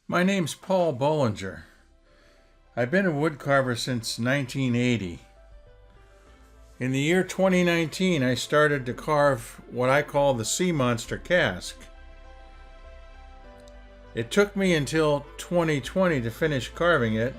My name's Paul Bollinger. I've been a woodcarver since 1980. In the year 2019, I started to carve what I call the sea monster cask. It took me until 2020 to finish carving it,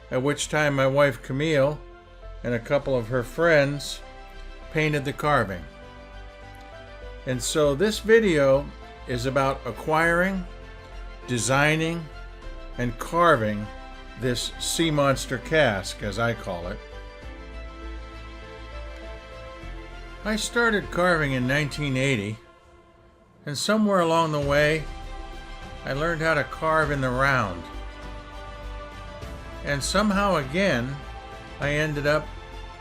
at which time my wife Camille and a couple of her friends painted the carving. And so this video is about acquiring, designing, and carving this sea monster cask, as I call it. I started carving in 1980, and somewhere along the way I learned how to carve in the round. And somehow again I ended up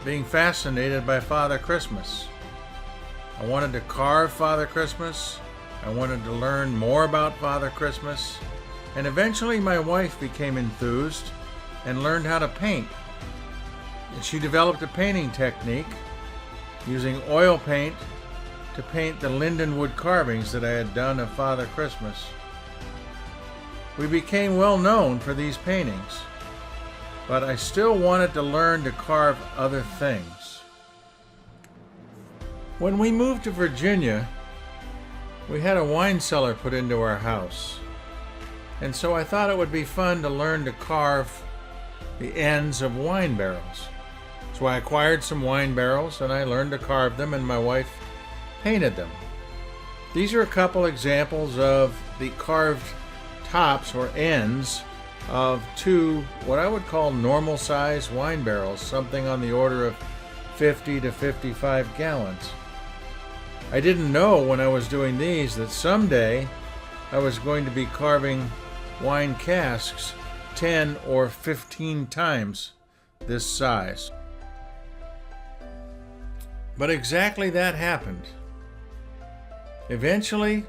being fascinated by Father Christmas. I wanted to carve Father Christmas. I wanted to learn more about Father Christmas. And eventually my wife became enthused and learned how to paint. And she developed a painting technique using oil paint to paint the linden wood carvings that I had done of Father Christmas. We became well known for these paintings, but I still wanted to learn to carve other things. When we moved to Virginia, we had a wine cellar put into our house. And so I thought it would be fun to learn to carve the ends of wine barrels. So I acquired some wine barrels and I learned to carve them, and my wife painted them. These are a couple examples of the carved tops or ends of two what I would call normal size wine barrels, something on the order of 50 to 55 gallons. I didn't know when I was doing these that someday I was going to be carving wine casks 10 or 15 times this size. But exactly that happened. Eventually,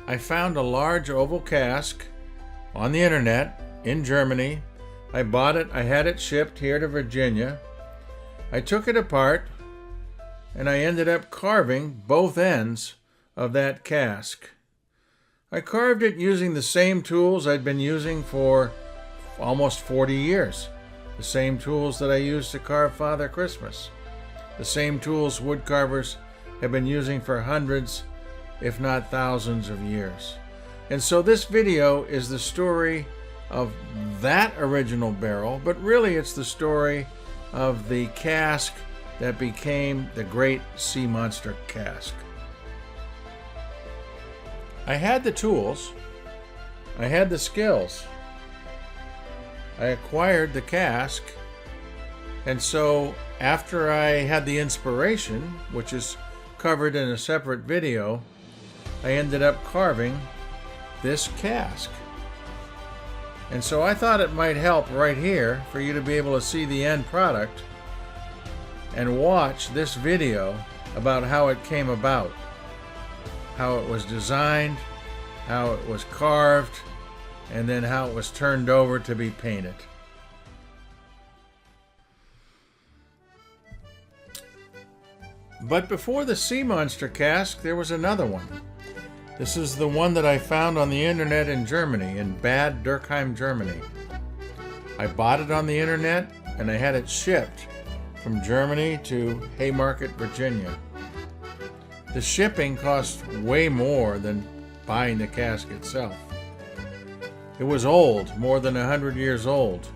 I found a large oval cask on the internet in Germany. I bought it, I had it shipped here to Virginia. I took it apart and I ended up carving both ends of that cask. I carved it using the same tools I'd been using for almost 40 years. The same tools that I used to carve Father Christmas. The same tools woodcarvers have been using for hundreds, if not thousands of years. And so this video is the story of that original barrel, but really it's the story of the cask that became the great sea monster cask. I had the tools, I had the skills, I acquired the cask, and so after I had the inspiration, which is covered in a separate video, I ended up carving this cask. And so I thought it might help right here for you to be able to see the end product and watch this video about how it came about, how it was designed, how it was carved, and then how it was turned over to be painted. But before the sea monster cask, there was another one. This is the one that I found on the internet in Germany, in Bad Dürkheim, Germany. I bought it on the internet and I had it shipped from Germany to Haymarket, Virginia. The shipping cost way more than buying the cask itself. It was old, more than 100 years old.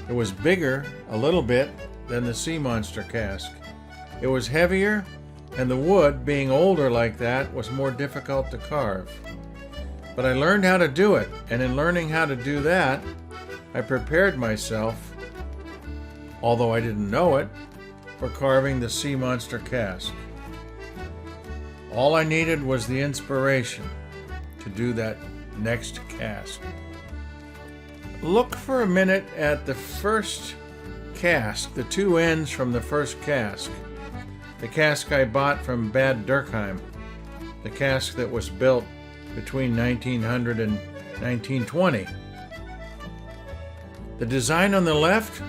It was bigger, a little bit, than the sea monster cask. It was heavier, and the wood, being older like that, was more difficult to carve. But I learned how to do it, and in learning how to do that, I prepared myself, although I didn't know it, for carving the sea monster cask. All I needed was the inspiration to do that next cask. Look for a minute at the first cask, the two ends from the first cask. The cask I bought from Bad Dürkheim, the cask that was built between 1900 and 1920. The design on the left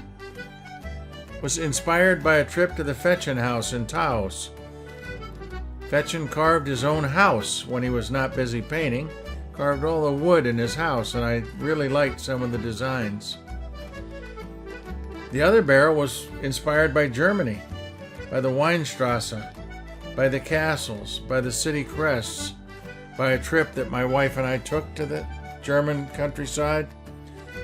was inspired by a trip to the Fetchen house in Taos. Fetchen carved his own house when he was not busy painting, carved all the wood in his house, and I really liked some of the designs. The other barrel was inspired by Germany, by the Weinstrasse, by the castles, by the city crests, by a trip that my wife and I took to the German countryside,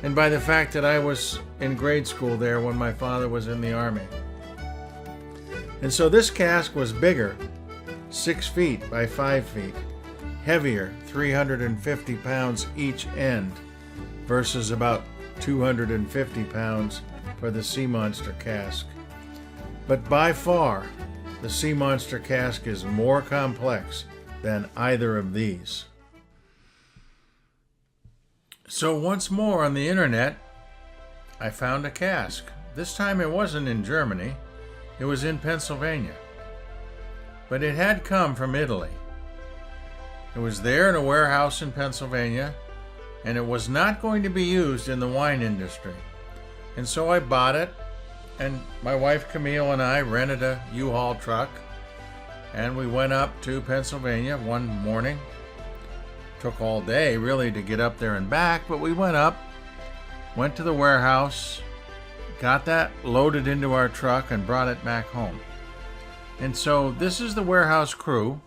and by the fact that I was in grade school there when my father was in the army. And so this cask was bigger, 6 feet by 5 feet, heavier, 350 pounds each end, versus about 250 pounds for the Sea Monster cask. But by far, the Sea Monster cask is more complex than either of these. So once more on the internet, I found a cask. This time it wasn't in Germany, it was in Pennsylvania. But it had come from Italy. It was there in a warehouse in Pennsylvania, and it was not going to be used in the wine industry. And so I bought it, and my wife Camille and I rented a U-Haul truck, and we went up to Pennsylvania one morning. Took all day really to get up there and back, but we went up, went to the warehouse, got that loaded into our truck and brought it back home. And so this is the warehouse crew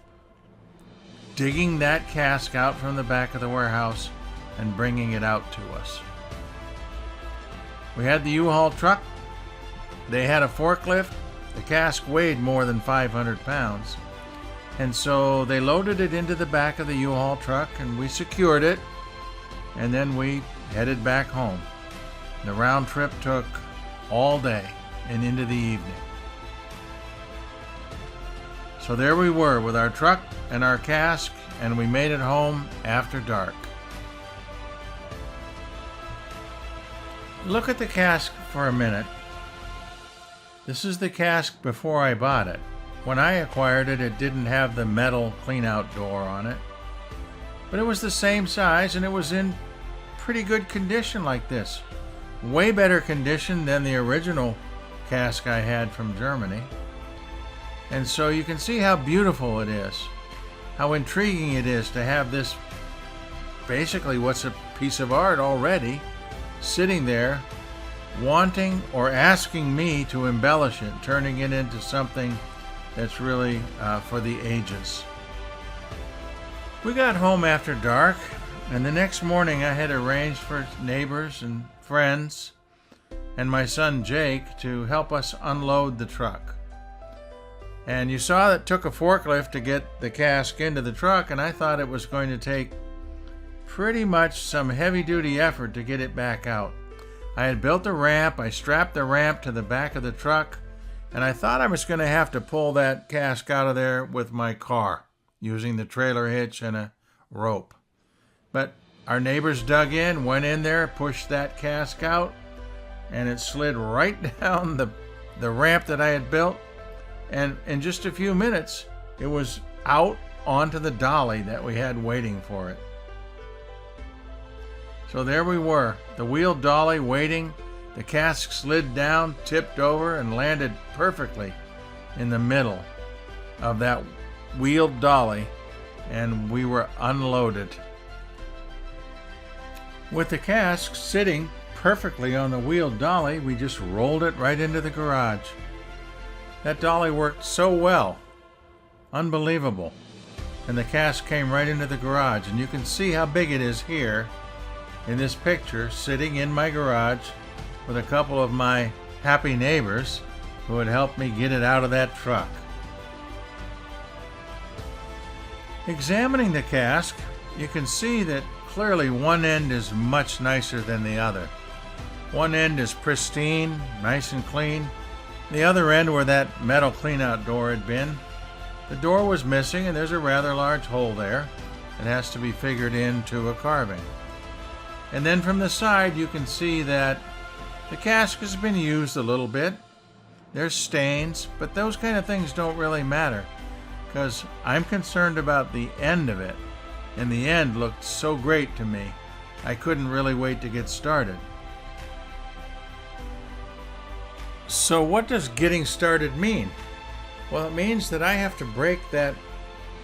digging that cask out from the back of the warehouse and bringing it out to us. We had the U-Haul truck. They had a forklift. The cask weighed more than 500 pounds. And so they loaded it into the back of the U-Haul truck and we secured it. And then we headed back home. The round trip took all day and into the evening. So there we were with our truck and our cask, and we made it home after dark. Look at the cask for a minute. This is the cask before I bought it. When I acquired it, it didn't have the metal clean-out door on it. But it was the same size, and it was in pretty good condition like this. Way better condition than the original cask I had from Germany. And so you can see how beautiful it is, how intriguing it is to have this, basically what's a piece of art already, sitting there wanting or asking me to embellish it, turning it into something that's really for the ages. We got home after dark, and the next morning I had arranged for neighbors and friends and my son Jake to help us unload the truck. And you saw that it took a forklift to get the cask into the truck, and I thought it was going to take pretty much some heavy-duty effort to get it back out. I had built a ramp, I strapped the ramp to the back of the truck, and I thought I was going to have to pull that cask out of there with my car, using the trailer hitch and a rope. But our neighbors dug in, went in there, pushed that cask out, and it slid right down the ramp that I had built. And in just a few minutes, it was out onto the dolly that we had waiting for it. So there we were, the wheeled dolly waiting. The cask slid down, tipped over, and landed perfectly in the middle of that wheeled dolly, and we were unloaded. With the cask sitting perfectly on the wheeled dolly, we just rolled it right into the garage. That dolly worked so well. Unbelievable. And the cask came right into the garage, and you can see how big it is here in this picture, sitting in my garage with a couple of my happy neighbors who had helped me get it out of that truck. Examining the cask, you can see that clearly one end is much nicer than the other. One end is pristine, nice and clean. The other end, where that metal clean-out door had been, the door was missing, and there's a rather large hole there that has to be figured into a carving. And then from the side you can see that the cask has been used a little bit. There's stains, but those kind of things don't really matter, because I'm concerned about the end of it, and the end looked so great to me, I couldn't really wait to get started. So what does getting started mean? Well, it means that I have to break that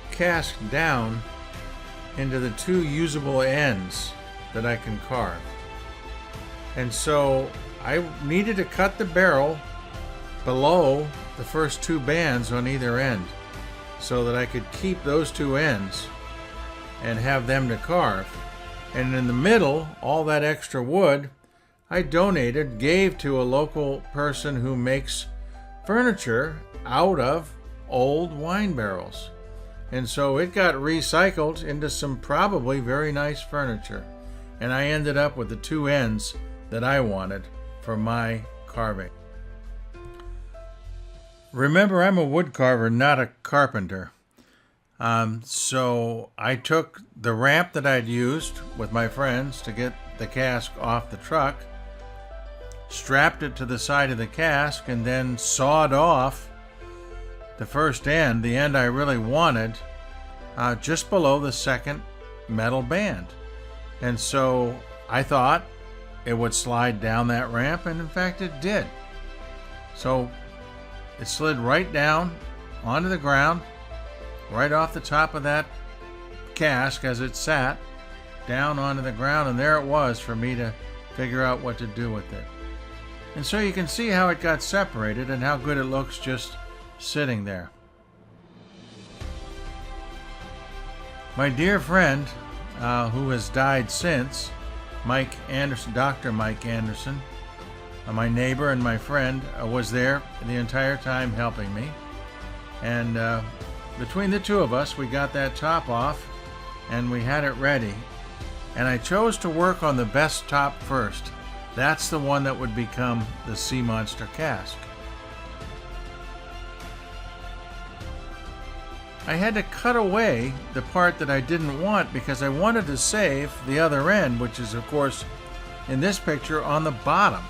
cask down into the two usable ends that I can carve. And so I needed to cut the barrel below the first two bands on either end so that I could keep those two ends and have them to carve. And in the middle, all that extra wood I donated, gave to a local person who makes furniture out of old wine barrels. And so it got recycled into some probably very nice furniture. And I ended up with the two ends that I wanted for my carving. Remember, I'm a wood carver, not a carpenter. So I took the ramp that I'd used with my friends to get the cask off the truck, strapped it to the side of the cask, and then sawed off the first end, the end I really wanted, just below the second metal band. And so I thought it would slide down that ramp, and in fact it did. So it slid right down onto the ground, right off the top of that cask as it sat, down onto the ground, and there it was for me to figure out what to do with it. And so you can see how it got separated and how good it looks just sitting there. My dear friend, who has died since, Mike Anderson, Dr. Mike Anderson, my neighbor and my friend, was there the entire time helping me. And between the two of us, we got that top off and we had it ready. And I chose to work on the best top first. That's the one that would become the Sea Monster cask. I had to cut away the part that I didn't want because I wanted to save the other end, which is, of course, in this picture on the bottom.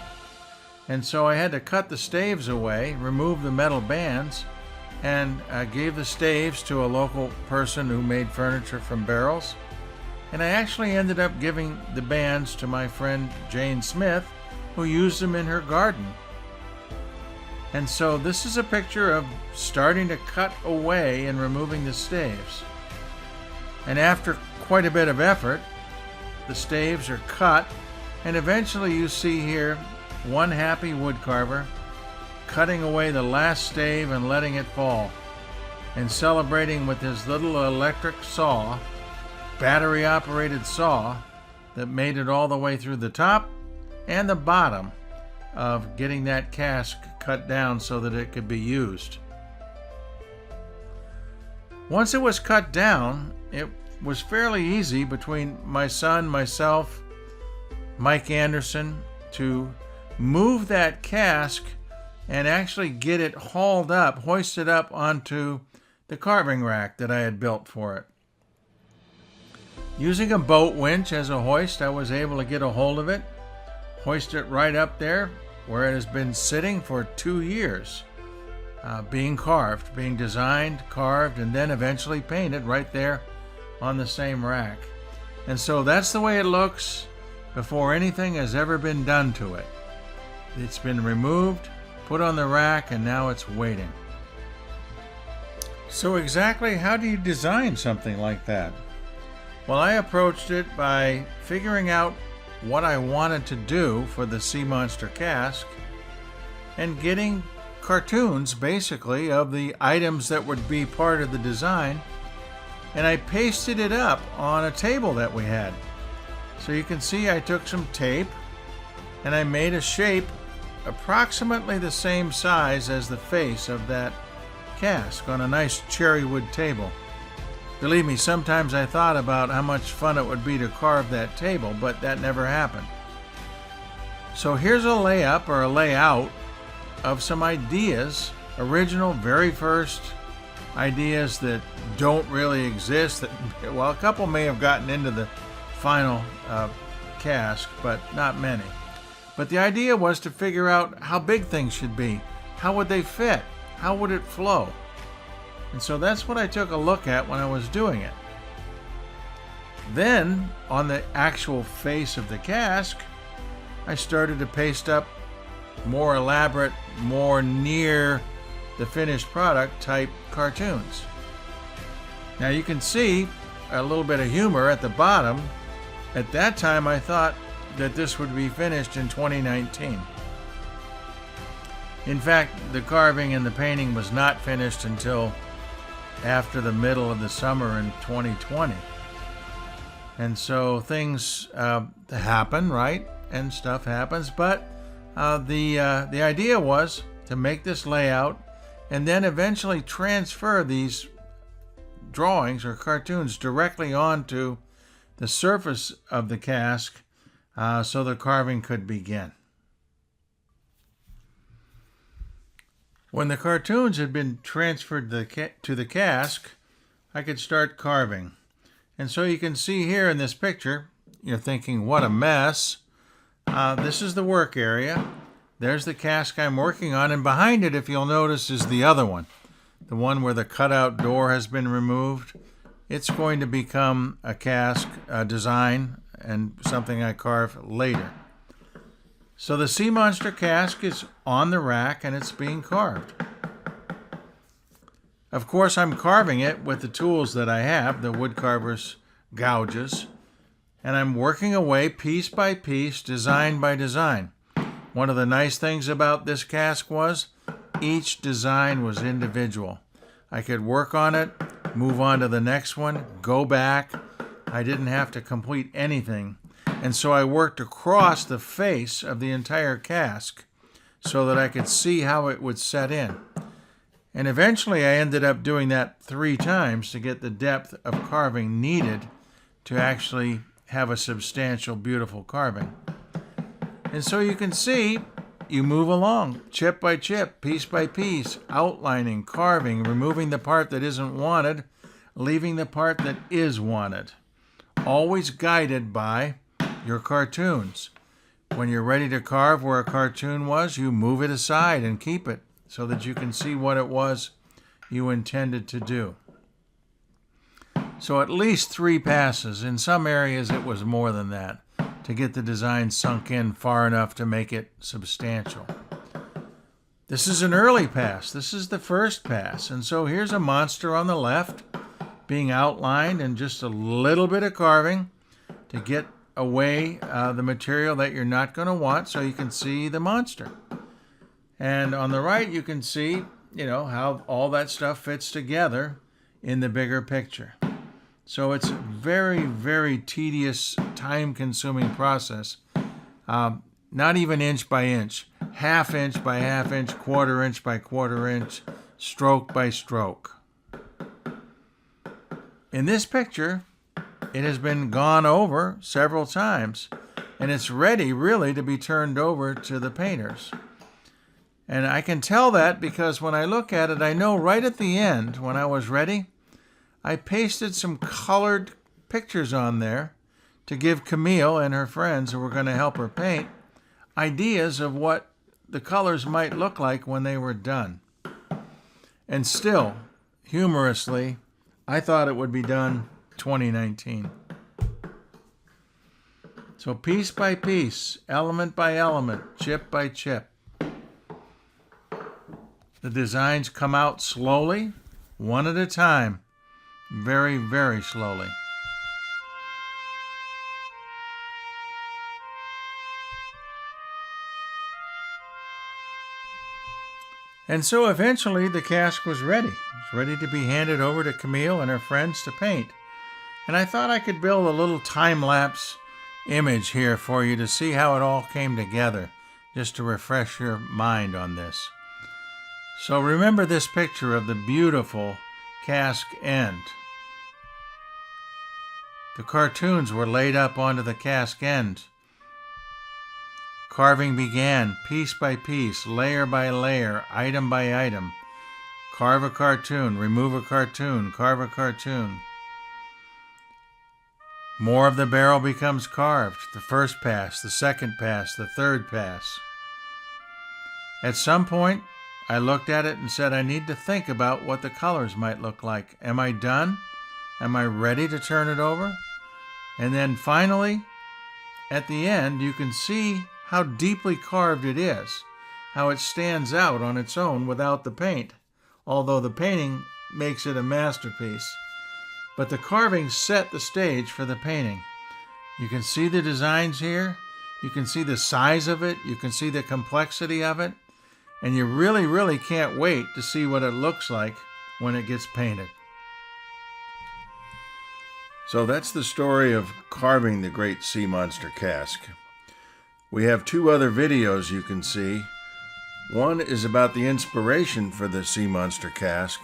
And so I had to cut the staves away, remove the metal bands, and gave the staves to a local person who made furniture from barrels. And I actually ended up giving the bands to my friend Jane Smith, who used them in her garden. And so this is a picture of starting to cut away and removing the staves. And after quite a bit of effort, the staves are cut, and eventually you see here one happy woodcarver cutting away the last stave and letting it fall, and celebrating with his little electric saw, battery-operated saw, that made it all the way through the top and the bottom of getting that cask cut down so that it could be used. Once it was cut down, it was fairly easy between my son, myself, Mike Anderson, to move that cask and actually get it hauled up, hoisted up onto the carving rack that I had built for it. Using a boat winch as a hoist, I was able to get a hold of it, hoist it right up there where it has been sitting for 2 years, being carved, being designed, carved, and then eventually painted right there on the same rack. And so that's the way it looks before anything has ever been done to it. It's been removed, put on the rack, and now it's waiting. So exactly how do you design something like that? Well, I approached it by figuring out what I wanted to do for the Sea Monster cask and getting cartoons, basically, of the items that would be part of the design, and I pasted it up on a table that we had. So you can see I took some tape and I made a shape approximately the same size as the face of that cask on a nice cherry wood table. Believe me, sometimes I thought about how much fun it would be to carve that table, but that never happened. So here's a layup or a layout of some ideas, original, very first ideas that don't really exist. That, well, a couple may have gotten into the final cask, but not many. But the idea was to figure out how big things should be. How would they fit? How would it flow? And so that's what I took a look at when I was doing it. Then, on the actual face of the cask, I started to paste up more elaborate, more near the finished product type cartoons. Now you can see a little bit of humor at the bottom. At that time, I thought that this would be finished in 2019. In fact, the carving and the painting was not finished until after the middle of the summer in 2020. And so things happen, right? And stuff happens. But the idea was to make this layout and then eventually transfer these drawings or cartoons directly onto the surface of the cask so the carving could begin. When the cartoons had been transferred to the cask, I could start carving. And so you can see here in this picture, you're thinking, what a mess. This is the work area. There's the cask I'm working on, and behind it, if you'll notice, is the other one. The one where the cutout door has been removed. It's going to become a cask design and something I carve later. So the sea monster cask is on the rack and it's being carved. Of course, I'm carving it with the tools that I have, the woodcarver's gouges, and I'm working away piece by piece, design by design. One of the nice things about this cask was each design was individual. I could work on it, move on to the next one, go back. I didn't have to complete anything. And so I worked across the face of the entire cask so that I could see how it would set in. And eventually I ended up doing that 3 times to get the depth of carving needed to actually have a substantial, beautiful carving. And so you can see, you move along, chip by chip, piece by piece, outlining, carving, removing the part that isn't wanted, leaving the part that is wanted. Always guided by your cartoons. When you're ready to carve where a cartoon was, you move it aside and keep it so that you can see what it was you intended to do. So at least 3 passes. In some areas it was more than that to get the design sunk in far enough to make it substantial. This is an early pass. This is the first pass. And so here's a monster on the left being outlined and just a little bit of carving to get away the material that you're not going to want so you can see the monster. And on the right you can see, how all that stuff fits together in the bigger picture. So it's a very, very tedious, time-consuming process. Not even inch by inch, half inch by half inch, quarter inch by quarter inch, stroke by stroke. In this picture, it has been gone over several times, and it's ready really to be turned over to the painters. And I can tell that because when I look at it, I know right at the end, when I was ready, I pasted some colored pictures on there to give Camille and her friends who were going to help her paint ideas of what the colors might look like when they were done. And still, humorously, I thought it would be done 2019. So piece by piece, element by element, chip by chip. The designs come out slowly, one at a time, very, very slowly. And so eventually the cask was ready. It was ready to be handed over to Camille and her friends to paint. And I thought I could build a little time-lapse image here for you to see how it all came together, just to refresh your mind on this. So remember this picture of the beautiful cask end. The cartoons were laid up onto the cask end. Carving began piece by piece, layer by layer, item by item. Carve a cartoon, remove a cartoon, carve a cartoon. More of the barrel becomes carved. The first pass, the second pass, the third pass. At some point, I looked at it and said, I need to think about what the colors might look like. Am I done? Am I ready to turn it over? And then finally, at the end, you can see how deeply carved it is, how it stands out on its own without the paint, although the painting makes it a masterpiece. but the carving set the stage for the painting. You can see the designs here. You can see the size of it. You can see the complexity of it. And you really, really can't wait to see what it looks like when it gets painted. So that's the story of carving the great sea monster cask. We have 2 other videos you can see. One is about the inspiration for the sea monster cask,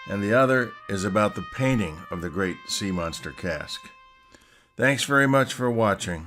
and the other is about the painting of the great sea monster cask. Thanks very much for watching.